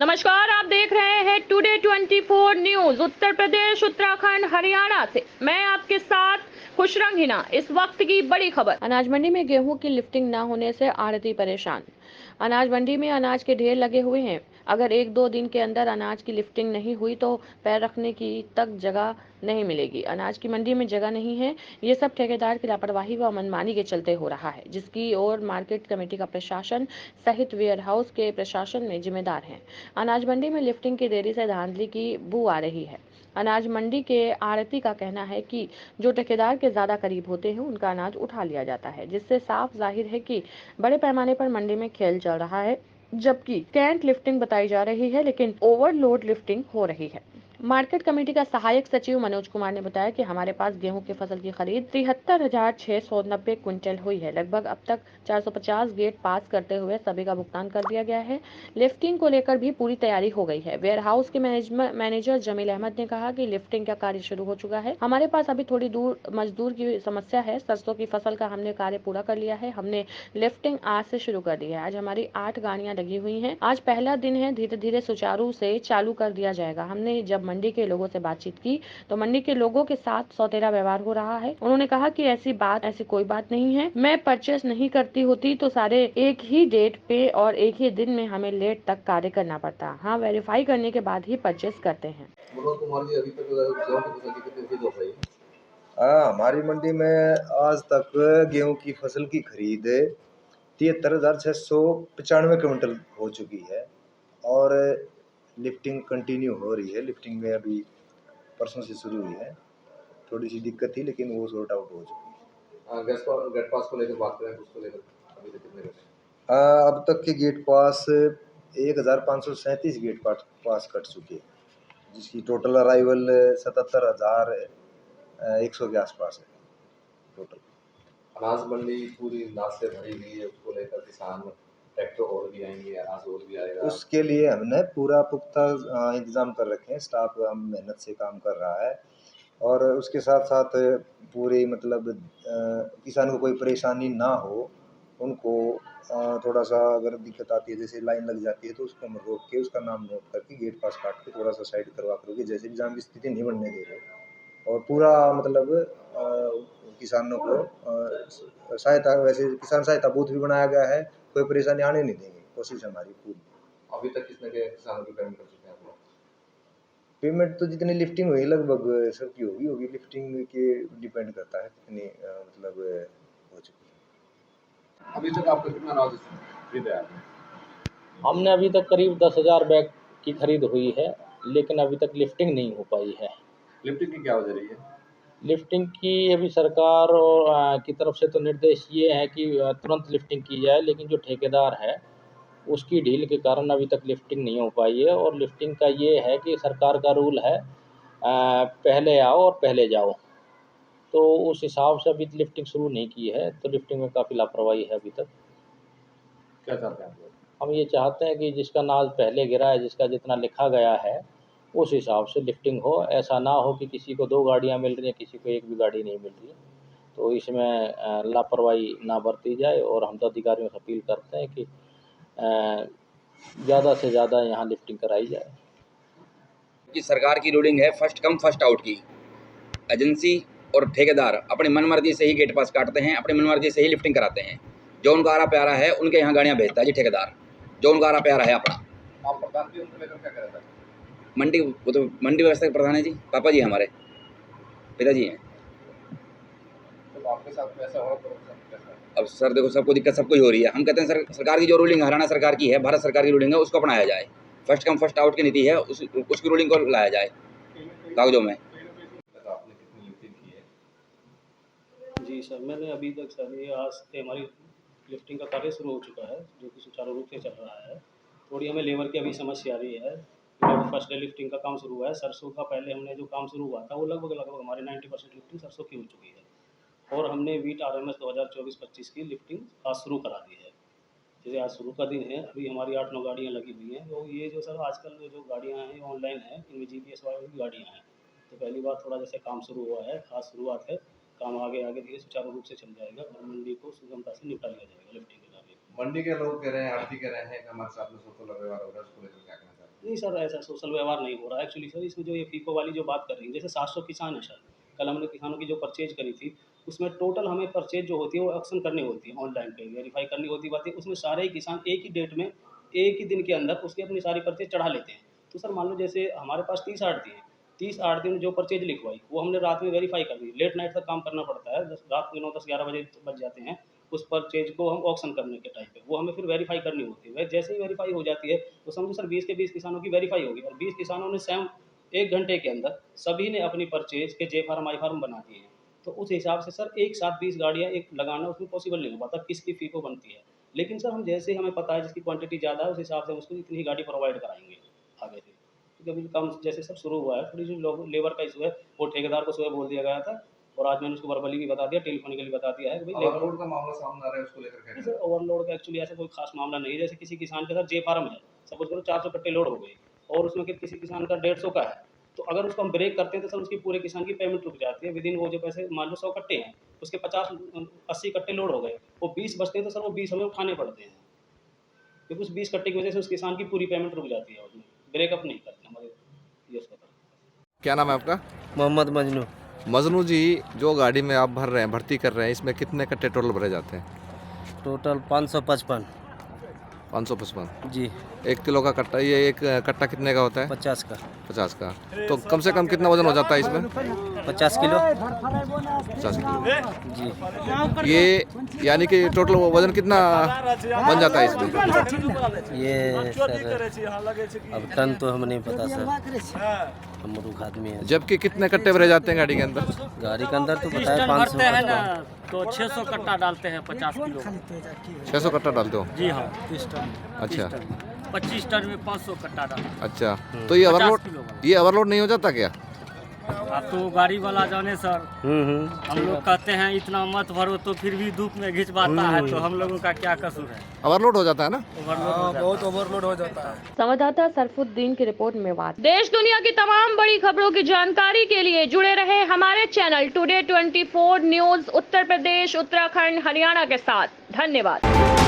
नमस्कार, आप देख रहे हैं टुडे 24 न्यूज। उत्तर प्रदेश, उत्तराखंड, हरियाणा से मैं आपके साथ खुशरंग हिना। इस वक्त की बड़ी खबर। अनाज मंडी में गेहूं की लिफ्टिंग न होने से आढ़ती परेशान। अनाज मंडी में अनाज के ढेर लगे हुए हैं। अगर 1-2 दिन के अंदर अनाज की लिफ्टिंग नहीं हुई तो पैर रखने की तक जगह नहीं मिलेगी। अनाज की मंडी में जगह नहीं है। ये सब ठेकेदार की लापरवाही व मनमानी के चलते हो रहा है, जिसकी ओर मार्केट कमेटी का प्रशासन सहित वेयर हाउस के प्रशासन में जिम्मेदार है। अनाज मंडी में लिफ्टिंग की देरी से धांधली की बू आ रही है। अनाज मंडी के आढ़ती का कहना है कि जो ठेकेदार के ज्यादा करीब होते हैं उनका अनाज उठा लिया जाता है, जिससे साफ जाहिर है कि बड़े पैमाने पर मंडी में खेल चल रहा है। जबकि कैंट लिफ्टिंग बताई जा रही है, लेकिन ओवरलोड लिफ्टिंग हो रही है। मार्केट कमेटी का सहायक सचिव मनोज कुमार ने बताया कि हमारे पास गेहूं की फसल की खरीद 73,690 क्विंटल हुई है। लगभग अब तक 450 गेट पास करते हुए सभी का भुगतान कर दिया गया है। लिफ्टिंग को लेकर भी पूरी तैयारी हो गई है। वेयर हाउस के मैनेजर जमील अहमद ने कहा कि लिफ्टिंग का कार्य शुरू हो चुका है। हमारे पास अभी थोड़ी दूर मजदूर की समस्या है। सरसों की फसल का हमने कार्य पूरा कर लिया है। हमने लिफ्टिंग आज से शुरू कर दी है। आज हमारी 8 गाड़ियां लगी हुई हैं। आज पहला दिन है, धीरे धीरे सुचारू से चालू कर दिया जाएगा। हमने जब मंडी के लोगों से बातचीत की तो मंडी के लोगों के साथ सौतेला व्यवहार हो रहा है। उन्होंने कहा कि ऐसी कोई बात नहीं है। मैं परचेस नहीं करती होती तो सारे एक ही डेट पे और एक ही दिन में हमें लेट तक कार्य करना पड़ता। हाँ, वेरीफाई करने के बाद ही परचेस करते हैं। मनोज कुमार जी, अभी तक गेहूं की फसल की कितनी खरीद हो पाई? हमारी मंडी में आज तक गेहूं की फसल की खरीद 73,695 क्विंटल हो चुकी है और लिफ्टिंग कंटिन्यू हो रही है। लिफ्टिंग में अभी परसों से शुरू हुई है। थोड़ी सी दिक्कत थी लेकिन वो सॉर्ट आउट हो चुकी है। गेट पास को लेकर बात करें तो उसको लेकर अभी तक कितने बचे? अब तक के गेट पास 1,537 गेट पास कट चुके हैं, जिसकी टोटल अराइवल 77,100 के आसपास है टोटल। अनाज मंडी पूरी अनाज से भरी हुई है, उसको लेकर किसान ट्रैक्टर और भी आएंगे, अनाज और भी आएगा। उसके लिए हमने पूरा पुख्ता इंतजाम कर रखे हैं। स्टाफ हम मेहनत से काम कर रहा है और उसके साथ साथ पूरी मतलब किसान को कोई परेशानी ना हो, उनको थोड़ा सा अगर दिक्कत आती है, जैसे लाइन लग जाती है तो उसको हम रोक के उसका नाम नोट करके गेट पास काट के थोड़ा सा साइड करवा करके जैसे भी जाम की स्थिति नहीं बनने दे रहे और पूरा मतलब किसानों को सहायता, वैसे किसान सहायता बूथ भी बनाया गया है। कोई परेशानी आने नहीं देंगे, कोशिश हमारी पूरी। अभी तक कितने के किसानों की पेमेंट कर चुके हैं आप लोग? पेमेंट तो जितनी लिफ्टिंग हुई लगभग सबकी होगी। लिफ्टिंग के डिपेंड करता है कितनी मतलब हो चुकी है। अभी तक आपका कितना अनाज खरीदा है आपने? हमने अभी तक करीब 10,000 बैग की खरीद हुई है, लेकिन अभी तक लिफ्टिंग नहीं हो पाई है। लिफ्टिंग की क्या वजह रही है? लिफ्टिंग की अभी सरकार और की तरफ से तो निर्देश ये है कि तुरंत लिफ्टिंग की जाए, लेकिन जो ठेकेदार है उसकी ढील के कारण अभी तक लिफ्टिंग नहीं हो पाई है। और लिफ्टिंग का ये है कि सरकार का रूल है पहले आओ और पहले जाओ, तो उस हिसाब से अभी लिफ्टिंग शुरू नहीं की है, तो लिफ्टिंग में काफ़ी लापरवाही है अभी तक। क्या चाहते हैं आप लोग? हम ये चाहते हैं कि जिसका नाज पहले गिरा है, जिसका जितना लिखा गया है उस हिसाब से लिफ्टिंग हो। ऐसा ना हो कि किसी को 2 गाड़ियाँ मिल रही हैं, किसी को एक भी गाड़ी नहीं मिल रही है। तो इसमें लापरवाही ना बरती जाए और हम तो अधिकारियों से अपील करते हैं कि ज़्यादा से ज़्यादा यहाँ लिफ्टिंग कराई जाए। कि सरकार की रूलिंग है फर्स्ट कम फर्स्ट आउट की। एजेंसी और ठेकेदार अपनी मनमर्जी से ही गेट पास काटते हैं, अपनी मनमर्जी से ही लिफ्टिंग कराते हैं। जो उनको आरा प्यारा है उनके यहाँ गाड़ियाँ भेजता है जी ठेकेदार, जो उनको आरा प्यारा है अपना। आप प्रधान जी उनको लेकर क्या कह रहे थे? मंडी, वो तो मंडी व्यवस्था के प्रधान है जी, पापा जी हमारे पिताजी हैं। तो आपके साथ में ऐसा हो तो कैसा? अब सर देखो, सबको दिक्कत सबको ही हो रही है। हम कहते हैं सरकार की जो रूलिंग हरियाणा सरकार की है, भारत सरकार की रूलिंग है, उसको अपनाया जाए। फर्स्ट कम फर्स्ट आउट की नीति है, उसकी रूलिंग को लाया जाए कागजों में। तो आपने कितनी लिफ्टिंग की है? जी सर, मैंने अभी तक सर ये आज से हमारी लिफ्टिंग का कार्य शुरू हो चुका है, जो कि सुचारू रूप से चल रहा है। थोड़ी हमें लेबर की अभी समस्या आ रही है। फर्स्ट डे लिफ्टिंग का काम शुरू हुआ है। सरसों का पहले हमने जो काम शुरू हुआ था वो लगभग हमारे 90% लिफ्टिंग सरसों की हो चुकी है और हमने वीट RMS 2024-25 की लिफ्टिंग आज शुरू करा दी है। जैसे आज शुरू का दिन है, अभी हमारी 8-9 गाड़ियाँ लगी हुई हैं। तो ये जो सर आजकल जो गाड़ियाँ हैं ऑनलाइन हैं, इनमें GPS वाली गाड़ियाँ हैं। तो पहली बार थोड़ा जैसे काम शुरू हुआ है, आज शुरुआत है। काम आगे आगे धीरे सुचारू रूप से चल जाएगा और मंडी को सुगमता से निपटा लिया जाएगा लिफ्टिंग के कार्य। मंडी के लोग कह रहे हैं, आरती कह रहे हैं कि हमारे साथ में सोतोला व्यवहार हो रहा है, उसको लेकर क्या कहना चाहते नहीं सर, ऐसा सोशल व्यवहार नहीं हो रहा है एक्चुअली सर। इसमें जो ये फीको वाली जो बात कर रही है, जैसे 700 किसान है सर, कल हमने किसानों की जो परचेज करी थी, उसमें टोटल हमें परचेज जो होती है वो ऑक्शन करनी होती है, ऑनलाइन पे वेरीफाई करनी होती बात है। उसमें सारे ही किसान एक ही डेट में, एक ही दिन के अंदर उसकी अपनी सारी परचेज चढ़ा लेते हैं। तो सर मान लो जैसे हमारे पास 30 आड़ती हैं, 30 आड़ती ने जो परचेज लिखवाई वो हमने रात में वेरीफाई कर दी। लेट नाइट तक काम करना पड़ता है, रात के 9-10-11 बजे बज जाते हैं उस परचेज को हम ऑक्शन करने के टाइम पे, वो हमें फिर वेरीफाई करनी होती है। जैसे ही वेरीफाई हो जाती है तो समझो सर 20 के 20 किसानों की वेरीफाई होगी, और 20 किसानों ने सेम 1 घंटे के अंदर सभी ने अपनी परचेज के जे फार्म आई फार्म बना दिए हैं। तो उस हिसाब से सर एक साथ 20 गाड़ियाँ एक लगाना उसमें पॉसिबल नहीं हो पाता, किसकी फीको बनती है। लेकिन सर हम जैसे हमें पता है जिसकी क्वांटिटी ज़्यादा है उस हिसाब से हम उसको इतनी ही गाड़ी प्रोवाइड कराएंगे आगे से। क्योंकि अभी काम जैसे सर शुरू हुआ है, थोड़ी जो लेबर का इशू है वो ठेकेदार को सुबह बोल दिया गया था, और आज मैंने उसको वर्बली भी बता दिया, टेलीफोनिकली बता दिया है कि भाई लेबर ओवरलोड का मामला सामने आ रहा है, उसको लेकर नहीं क्या सर, ओवरलोड का एक्चुअली ऐसा कोई खास मामला नहीं है। जैसे किसी किसान के साथ जे फार्म है, सपोज करो 400 कट्टे लोड हो गए और उसमें किसी किसान का 150 का है, तो अगर उसको हम ब्रेक करते हैं तो सर उसकी पूरे किसान की पेमेंट रुक जाती है विदिन। वो जो पैसे मान लो 100 कट्टे हैं, उसके 50-80 कट्टे लोड हो गए, वो 20 बचते हैं तो सर वो 20 हमें उठाने पड़ते हैं, क्योंकि उस 20 कट्टे की वजह से उस किसान की पूरी पेमेंट रुक जाती है, उसमें ब्रेकअप नहीं करते हमारे ये उसका। क्या नाम है आपका? मोहम्मद मजनू। मजनू जी, जो गाड़ी में आप भर रहे हैं, भर्ती कर रहे हैं, इसमें कितने कट्टे टोटल भरे जाते हैं? टोटल 555 555। जी। 1 किलो का कट्टा, ये एक कट्टा कितने का होता है? 50 का। 50 का। तो कम से कम कितना वजन हो जाता है इसमें? 50 किलो 50 किलो। जी। ये यानी कि टोटल वजन कितना बन जाता है इसमें? ये सर अब टन तो हमें नहीं पता सर, हम मूर्ख आदमी हैं। जबकि कितने कट्टे भरे जाते हैं गाड़ी के अंदर? गाड़ी के अंदर तो बताया 500 तो 600 कट्टा डालते हैं 50 किलो। 600 कट्टा डालते हो? जी हाँ, 30 टन। अच्छा 25 टन में 500 कट्टा डालते अच्छा। तो ये 50 ओवरलोड, किलो वाला। ये ओवरलोड नहीं हो जाता क्या? अब तो गाड़ी वाला जाने सर, हम लोग कहते हैं इतना मत भरो तो फिर भी धूप में घिंचवाता है, तो हम लोगों का क्या कसूर है? ओवरलोड हो जाता है ना? बहुत ओवरलोड हो जाता है। संवाददाता सरफुद्दीन की रिपोर्ट में बात। देश दुनिया की तमाम बड़ी खबरों की जानकारी के लिए जुड़े रहे हमारे channel today 24 news Uttar Pradesh, Uttarakhand, Haryana के साथ। धन्यवाद।